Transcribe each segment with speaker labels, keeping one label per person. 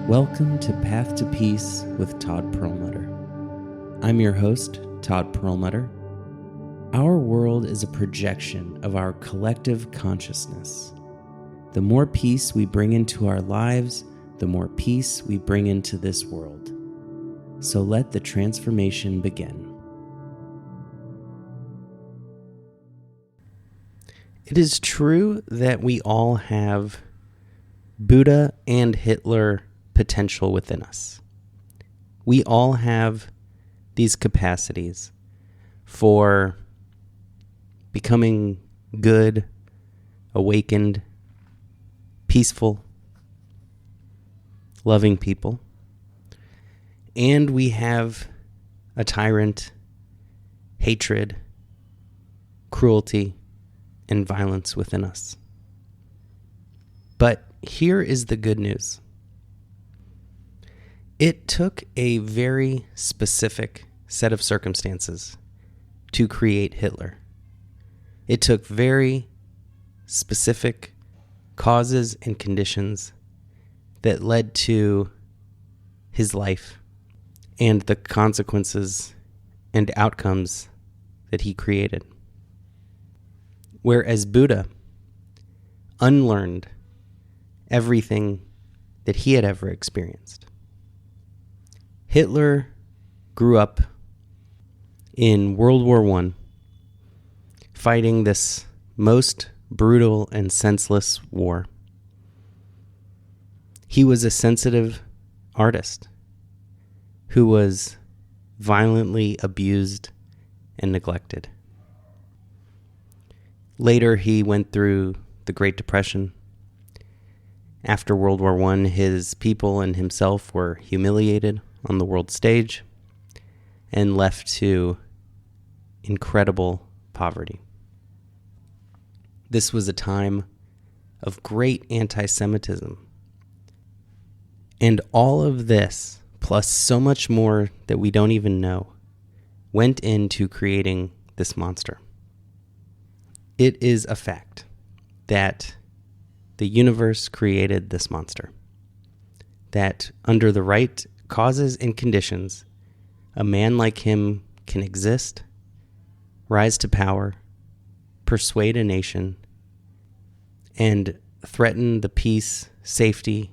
Speaker 1: Welcome to Path to Peace with Todd Perlmutter. I'm your host, Todd Perlmutter. Our world is a projection of our collective consciousness. The more peace we bring into our lives, the more peace we bring into this world. So let the transformation begin. It is true that we all have Buddha and Hitler potential within us. We all have these capacities for becoming good, awakened, peaceful, loving people. And we have a tyrant, hatred, cruelty, and violence within us. But here is the good news. It took a very specific set of circumstances to create Hitler. It took very specific causes and conditions that led to his life and the consequences and outcomes that he created. Whereas Buddha unlearned everything that he had ever experienced. Hitler grew up in World War I, fighting this most brutal and senseless war. He was a sensitive artist who was violently abused and neglected. Later, he went through the Great Depression. After World War I, his people and himself were humiliated on the world stage and left to incredible poverty. This was a time of great anti-Semitism. And all of this, plus so much more that we don't even know, went into creating this monster. It is a fact that the universe created this monster. That under the right causes and conditions, a man like him can exist, rise to power, persuade a nation, and threaten the peace, safety,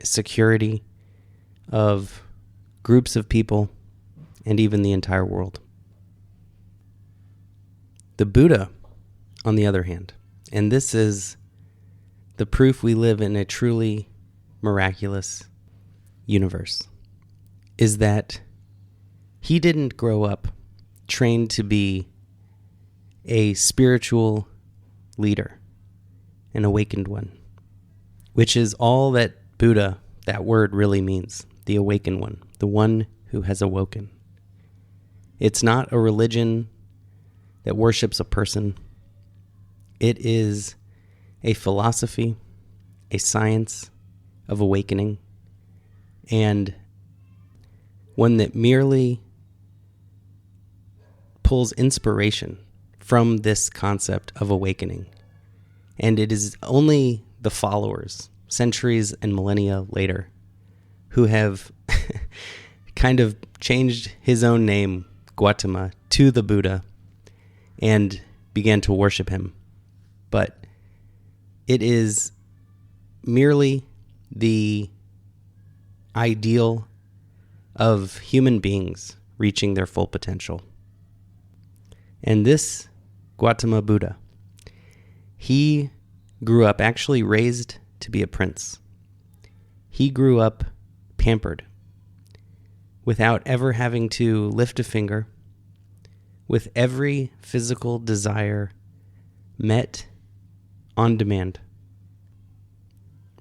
Speaker 1: security of groups of people and even the entire world. The Buddha, on the other hand, and this is the proof we live in a truly miraculous universe, is that he didn't grow up trained to be a spiritual leader, an awakened one, which is all that Buddha, that word really means, the awakened one, the one who has awoken. It's not a religion that worships a person. It is a philosophy, a science of awakening, and one that merely pulls inspiration from this concept of awakening. And it is only the followers, centuries and millennia later, who have kind of changed his own name, Gautama, to the Buddha and began to worship him. But it is merely the ideal of human beings reaching their full potential. And this Gautama Buddha, he grew up actually raised to be a prince. He grew up pampered, without ever having to lift a finger, with every physical desire met on demand.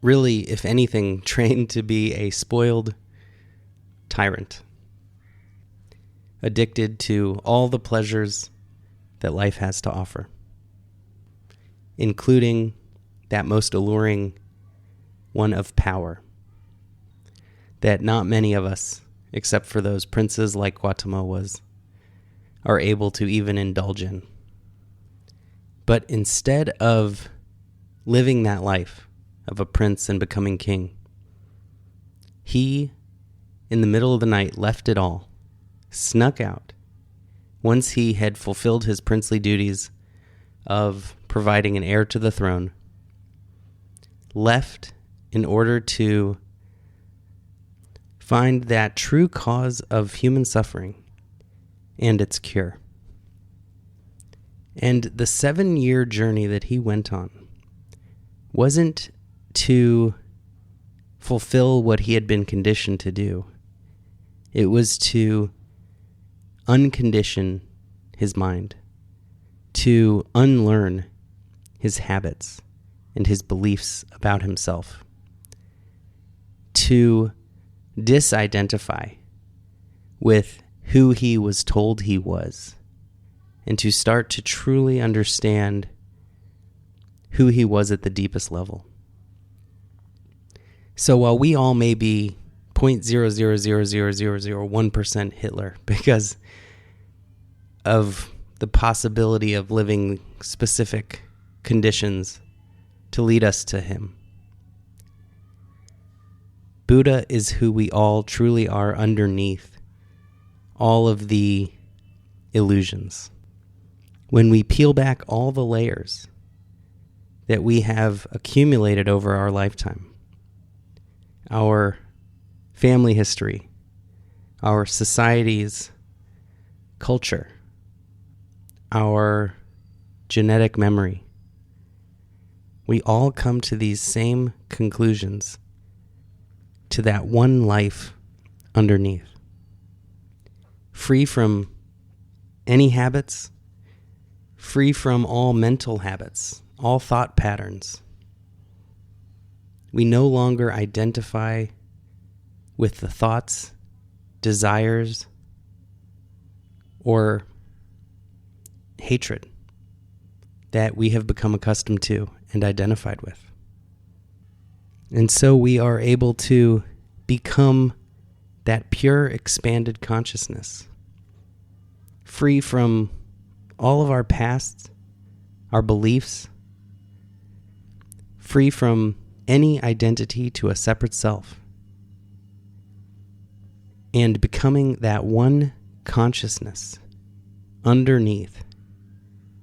Speaker 1: Really, if anything, trained to be a spoiled tyrant, addicted to all the pleasures that life has to offer, including that most alluring one of power that not many of us, except for those princes like Gautama was, are able to even indulge in. But instead of living that life of a prince and becoming king, he, in the middle of the night, left it all, snuck out, once he had fulfilled his princely duties of providing an heir to the throne, left in order to find that true cause of human suffering and its cure. And the 7-year journey that he went on wasn't to fulfill what he had been conditioned to do. It was to uncondition his mind, to unlearn his habits and his beliefs about himself, to disidentify with who he was told he was, and to start to truly understand who he was at the deepest level. So while we all may be 0.0000001% Hitler because of the possibility of living specific conditions to lead us to him, Buddha is who we all truly are underneath all of the illusions. When we peel back all the layers that we have accumulated over our lifetime, our family history, our society's culture, our genetic memory, we all come to these same conclusions, to that one life underneath, free from any habits, free from all mental habits, all thought patterns. We no longer identify with the thoughts, desires, or hatred that we have become accustomed to and identified with. And so we are able to become that pure, expanded consciousness, free from all of our past, our beliefs, free from any identity to a separate self, and becoming that one consciousness underneath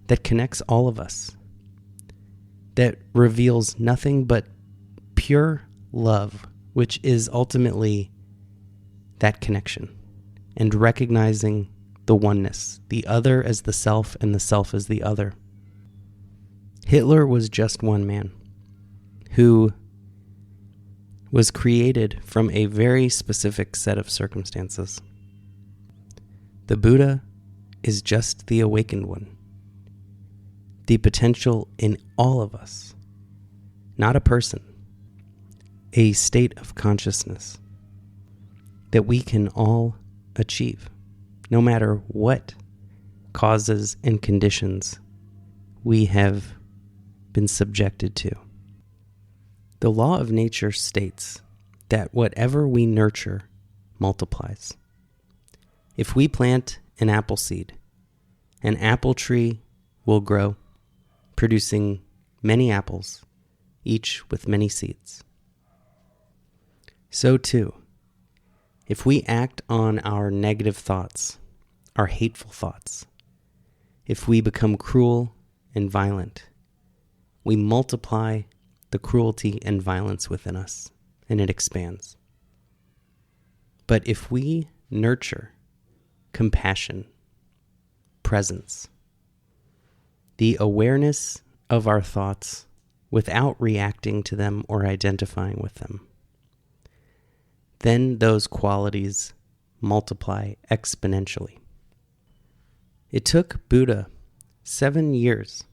Speaker 1: that connects all of us, that reveals nothing but pure love, which is ultimately that connection, and recognizing the oneness, the other as the self and the self as the other. Hitler was just one man who was created from a very specific set of circumstances. The Buddha is just the awakened one, the potential in all of us, not a person, a state of consciousness that we can all achieve, no matter what causes and conditions we have been subjected to. The law of nature states that whatever we nurture multiplies. If we plant an apple seed, an apple tree will grow, producing many apples, each with many seeds. So too, if we act on our negative thoughts, our hateful thoughts, if we become cruel and violent, we multiply the cruelty and violence within us, and it expands. But if we nurture compassion, presence, the awareness of our thoughts without reacting to them or identifying with them, then those qualities multiply exponentially. It took Buddha 7 years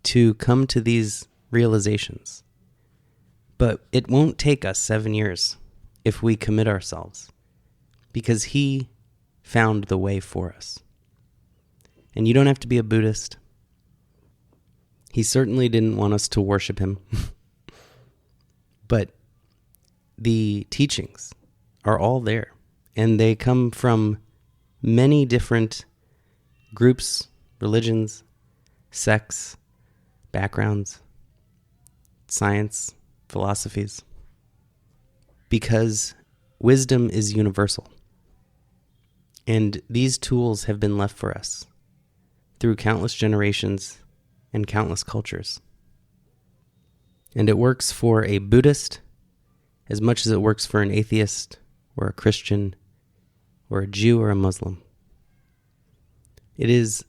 Speaker 1: to come to these realizations, but it won't take us 7 years if we commit ourselves, because he found the way for us. And you don't have to be a Buddhist. He certainly didn't want us to worship him. But the teachings are all there, and they come from many different groups, religions, sects, backgrounds, science, philosophies. Because wisdom is universal. And these tools have been left for us through countless generations and countless cultures. And it works for a Buddhist as much as it works for an atheist or a Christian or a Jew or a Muslim. It is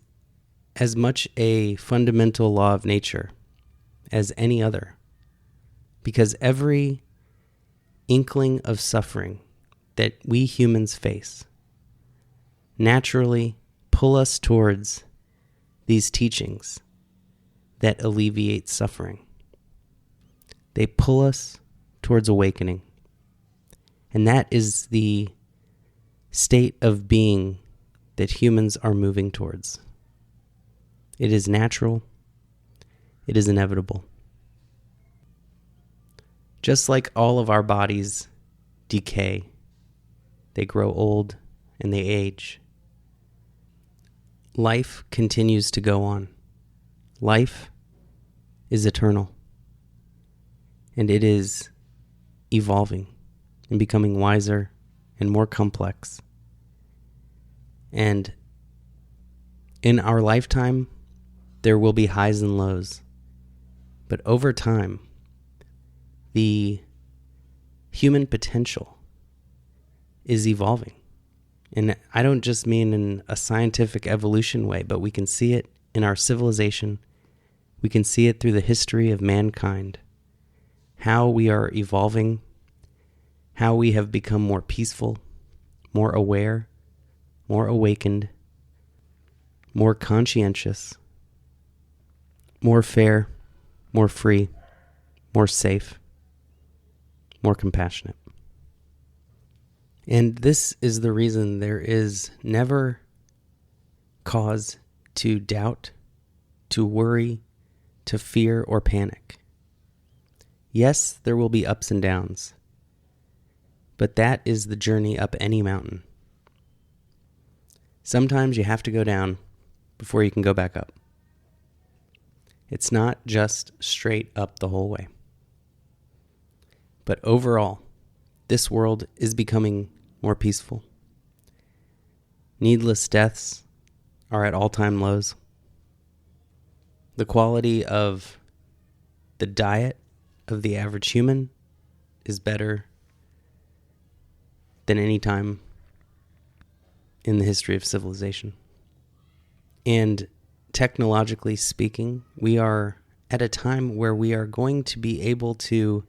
Speaker 1: as much a fundamental law of nature as any other, because every inkling of suffering that we humans face naturally pull us towards these teachings that alleviate suffering. They pull us towards awakening. And that is the state of being that humans are moving towards. It is natural. It is inevitable. Just like all of our bodies decay, they grow old and they age. Life continues to go on. Life is eternal. And it is evolving and becoming wiser and more complex. And in our lifetime, there will be highs and lows. But over time, the human potential is evolving. And I don't just mean in a scientific evolution way, but we can see it in our civilization. We can see it through the history of mankind, how we are evolving, how we have become more peaceful, more aware, more awakened, more conscientious, more fair, more free, more safe, more compassionate. And this is the reason there is never cause to doubt, to worry, to fear, or panic. Yes, there will be ups and downs, but that is the journey up any mountain. Sometimes you have to go down before you can go back up. It's not just straight up the whole way. But overall, this world is becoming more peaceful. Needless deaths are at all-time lows. The quality of the diet of the average human is better than any time in the history of civilization. And technologically speaking, we are at a time where we are going to be able to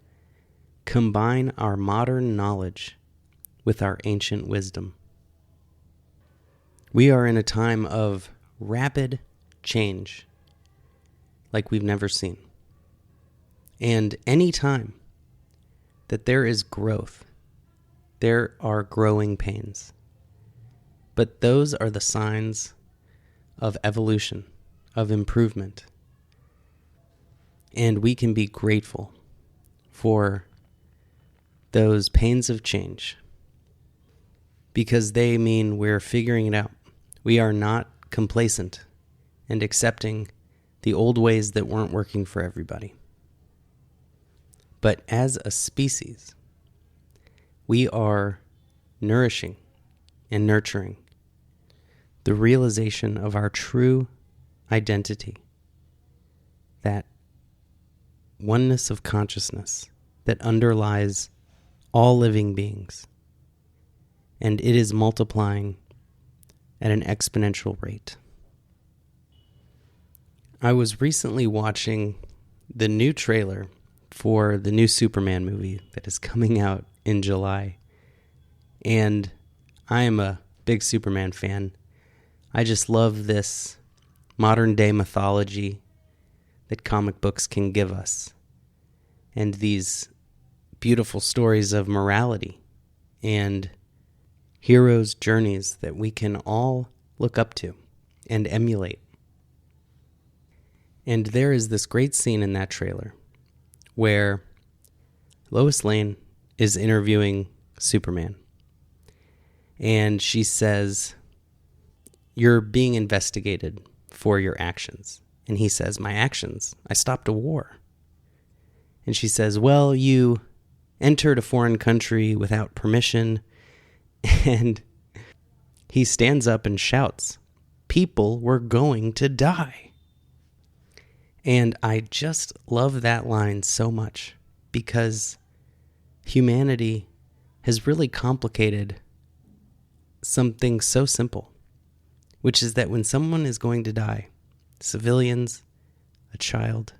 Speaker 1: combine our modern knowledge with our ancient wisdom. We are in a time of rapid change like we've never seen. And any time that there is growth, there are growing pains. But those are the signs of evolution, of improvement. And we can be grateful for those pains of change because they mean we're figuring it out. We are not complacent and accepting the old ways that weren't working for everybody. But as a species, we are nourishing and nurturing the realization of our true identity, that oneness of consciousness that underlies all living beings, and it is multiplying at an exponential rate. I was recently watching the new trailer for the new Superman movie that is coming out in July, and I am a big Superman fan. I just love this modern day mythology that comic books can give us, and these beautiful stories of morality and heroes' journeys that we can all look up to and emulate. And there is this great scene in that trailer where Lois Lane is interviewing Superman. And she says, "You're being investigated for your actions." And he says, "My actions? I stopped a war." And she says, "Well, you..." entered a foreign country without permission, and he stands up and shouts, "People were going to die." And I just love that line so much because humanity has really complicated something so simple, which is that when someone is going to die, civilians, a child,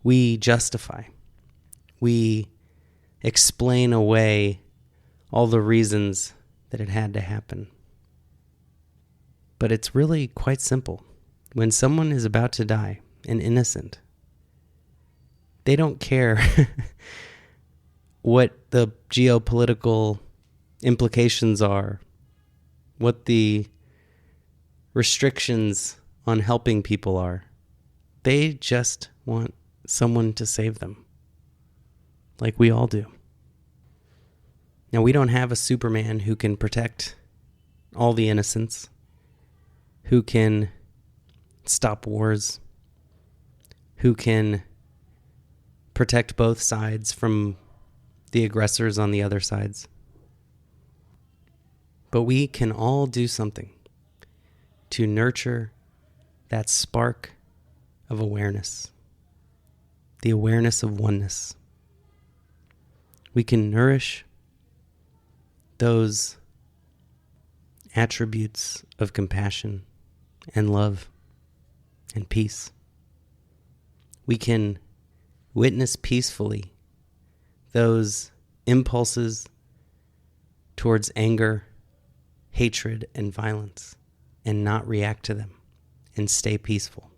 Speaker 1: we justify, we explain away all the reasons that it had to happen. But it's really quite simple. When someone is about to die, an innocent, they don't care what the geopolitical implications are, what the restrictions on helping people are. They just want someone to save them, like we all do. Now, we don't have a Superman who can protect all the innocents, who can stop wars, who can protect both sides from the aggressors on the other sides. But we can all do something to nurture that spark of awareness, the awareness of oneness. We can nourish those attributes of compassion and love and peace. We can witness peacefully those impulses towards anger, hatred, and violence, and not react to them, and stay peaceful,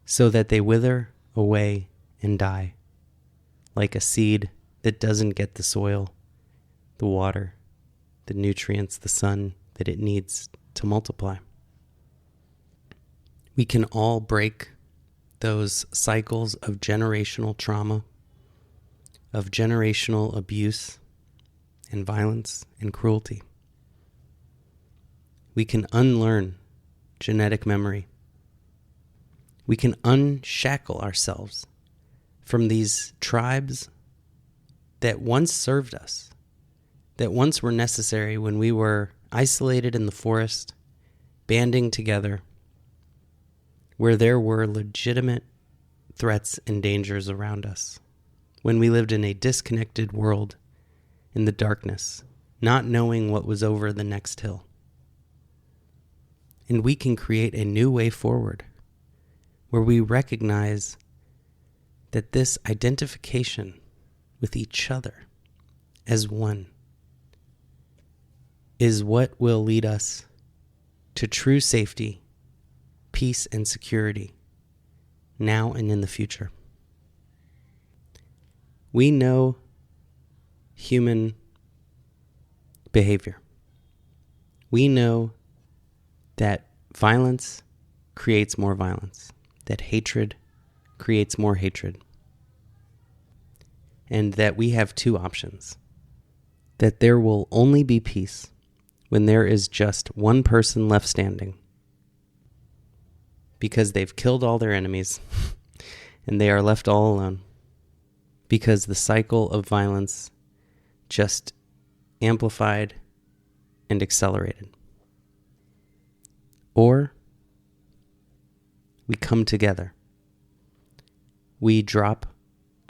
Speaker 1: so that they wither away and die, like a seed that doesn't get the soil, the water, the nutrients, the sun that it needs to multiply. We can all break those cycles of generational trauma, of generational abuse and violence and cruelty. We can unlearn genetic memory. We can unshackle ourselves from these tribes that once served us, that once were necessary when we were isolated in the forest, banding together, where there were legitimate threats and dangers around us, when we lived in a disconnected world in the darkness, not knowing what was over the next hill. And we can create a new way forward where we recognize that this identification with each other as one is what will lead us to true safety, peace, and security now and in the future. We know human behavior. We know that violence creates more violence, that hatred creates more hatred, and that we have two options, that there will only be peace when there is just one person left standing, because they've killed all their enemies and they are left all alone, because the cycle of violence just amplified and accelerated. Or we come together. We drop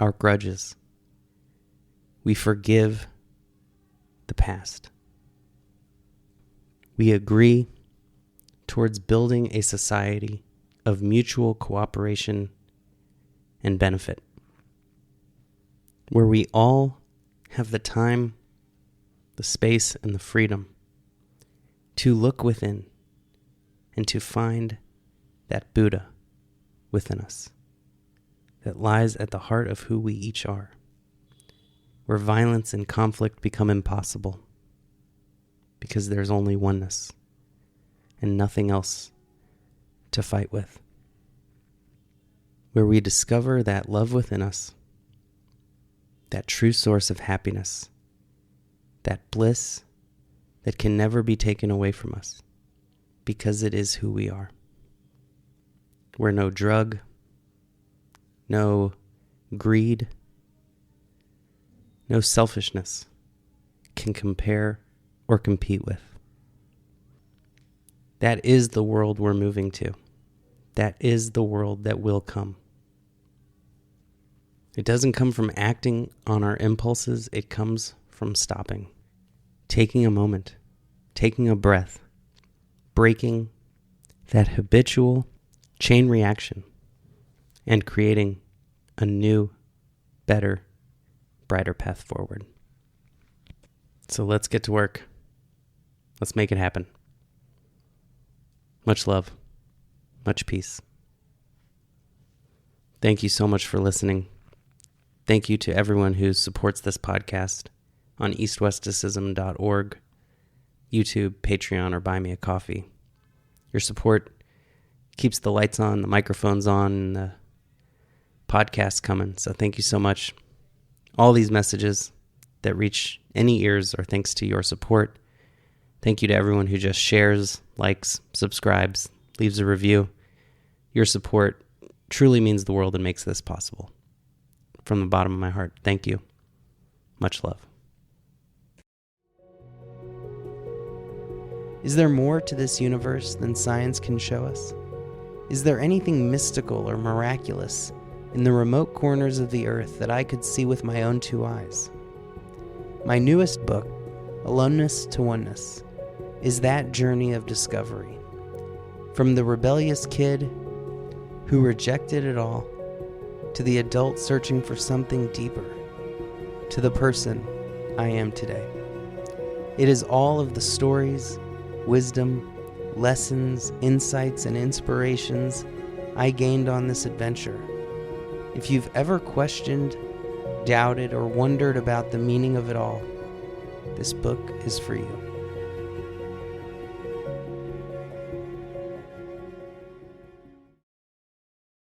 Speaker 1: our grudges. We forgive the past. We agree towards building a society of mutual cooperation and benefit, where we all have the time, the space, and the freedom to look within and to find that Buddha within us that lies at the heart of who we each are, where violence and conflict become impossible because there's only oneness and nothing else to fight with, where we discover that love within us, that true source of happiness, that bliss that can never be taken away from us because it is who we are, where no drug, no greed, no selfishness can compare or compete with. That is the world we're moving to. That is the world that will come. It doesn't come from acting on our impulses. It comes from stopping, taking a moment, taking a breath, breaking that habitual chain reaction, and creating a new, better, brighter path forward. So let's get to work. Let's make it happen. Much love, much peace. Thank you so much for listening. Thank you to everyone who supports this podcast on eastwestism.org, YouTube, Patreon, or Buy Me a Coffee. Your support keeps the lights on, the microphones on, and the podcast coming. So thank you so much. All these messages that reach any ears are thanks to your support. Thank you to everyone who just shares, likes, subscribes, leaves a review. Your support truly means the world and makes this possible. From the bottom of my heart, thank you. Much love. Is there more to this universe than science can show us? Is there anything mystical or miraculous in the remote corners of the earth that I could see with my own two eyes? My newest book, Aloneness to Oneness, is that journey of discovery. From the rebellious kid who rejected it all, to the adult searching for something deeper, to the person I am today. It is all of the stories, wisdom, lessons, insights, and inspirations I gained on this adventure. If you've ever questioned, doubted, or wondered about the meaning of it all, this book is for you.